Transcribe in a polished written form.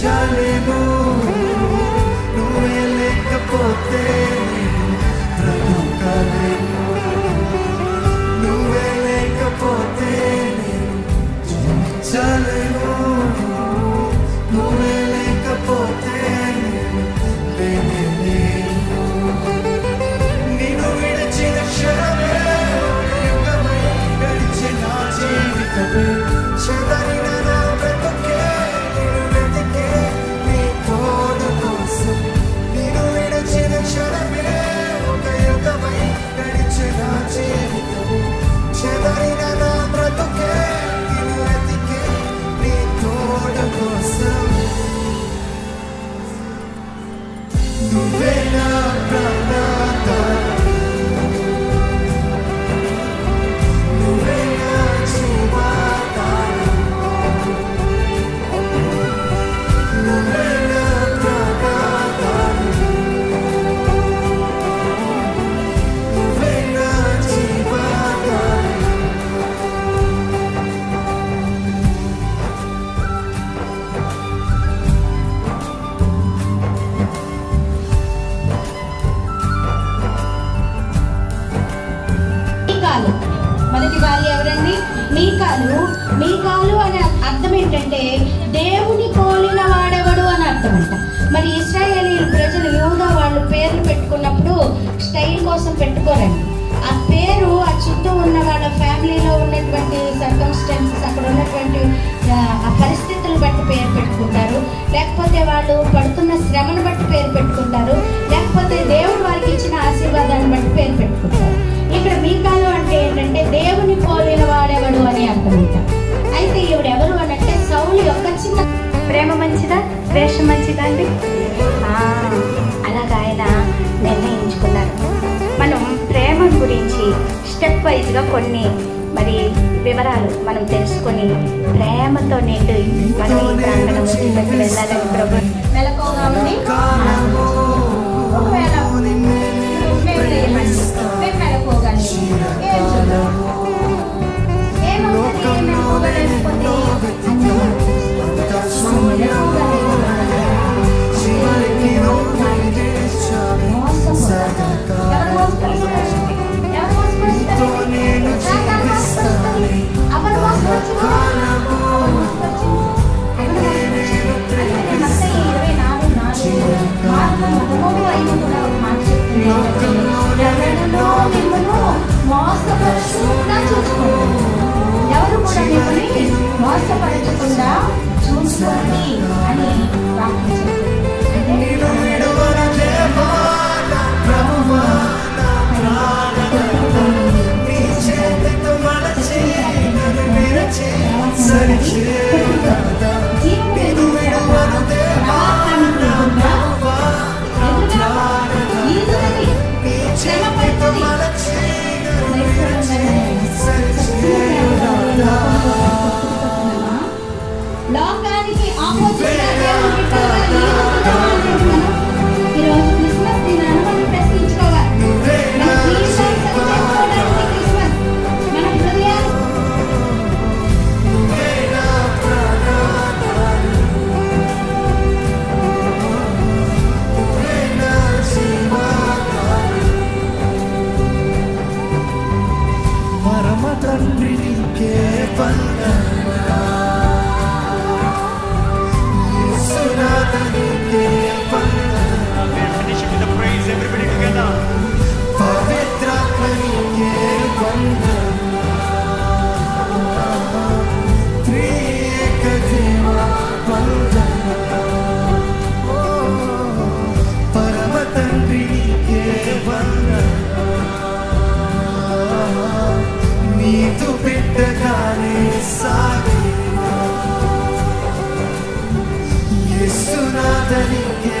జీవించలేను నువ్వే లేకపోతే బ్రతుకలేను నువ్వే లేకపోతే జీవించలేను నువ్వే లేకపోతే నిన్ను విడిచిన క్షణమే యుగమై గడిచిన జీవితమే చెదరిన నా బ్రతుకే నిన్ను వెతికే నీ తోడు కోసం నిన్ను విడిచిన క్షణమే ఒక యుగమై గడిచిన జీవితమే చెదరిన నా బ్రతుకే నిన్ను వెతికే నీ తోడు కోసం నువ్వే నా ప్రాణాధారం నువ్వే నా జీవాధారం నువ్వే నా ప్రాణాధారం నువ్వే నా జీవాధారం మొదటి భార్య ఎవరండి? మీకాలు. మీకాలు అనే అర్థం ఏంటంటే దేవుని పోలిన వాడెవడు అని అర్థం అంట. మరి ఇశ్రాయేలీయుల ప్రజలు యూదా వాళ్ళు పేర్లు పెట్టుకున్నప్పుడు స్టైల్ కోసం పెట్టుకోరండి. ఆ పేరు ఆ చుట్టూ ఉన్న వాళ్ళ ఫ్యామిలీలో ఉన్నటువంటి సర్కమ్స్టాన్సెస్ అక్కడ ఉన్నటువంటి ఆ పరిస్థితులు బట్టి పేరు పెట్టుకుంటారు, లేకపోతే వాళ్ళు పడుతున్న శ్రమను బట్టి పేరు పెట్టుకుంటారు, లేకపోతే దేవుడు వారికి ఇచ్చిన ఆశీర్వాదాన్ని బట్టి పేరు పెట్టుకుంటారు. ఇక్కడ మీకాలు అంటే ఏంటంటే దేవుని పోలిన వాడెవడు అని అర్థం అంట. అయితే ఈవిడ ఎవరు అని అంటే సౌలు యొక్క చిన్న. ప్రేమ మంచిదా ద్వేషం మంచిదా అండి? అలాగా ఆయన నిర్ణయించుకున్నారు. మనం ప్రేమ గురించి స్టెప్ వైజ్గా కొన్ని మరి వివరాలు మనం తెలుసుకొని ప్రేమతో నిండి మనం ఈ ప్రాంగణంలోకి వెళ్ళాలని ప్రభు మెలకువగా ఉంది. ఒకవేళ ఎవరు కూడా మిమ్మల్ని మోసపరచకుండా చూసుకోండి అని ప్రార్థించారు. లోకానికి ఆపోజిట్ ఈరోజు క్రిస్మస్ దినాన్ని మనం ప్రశ్నించుకోవాలి. మన క్రిస్మస్ మన హృదయాలు పరమ తండ్రి నీకే వందనాలు యేసునాథునికే వందనాలు finish with the praise everybody together పవిత్రాత్మనికే వందనాలు త్రియేక దేవా వందనాలు పరమ తండ్రి నీకే వందనాలు నీతో బిడ్డగానే సాగినా యేసునాథునికే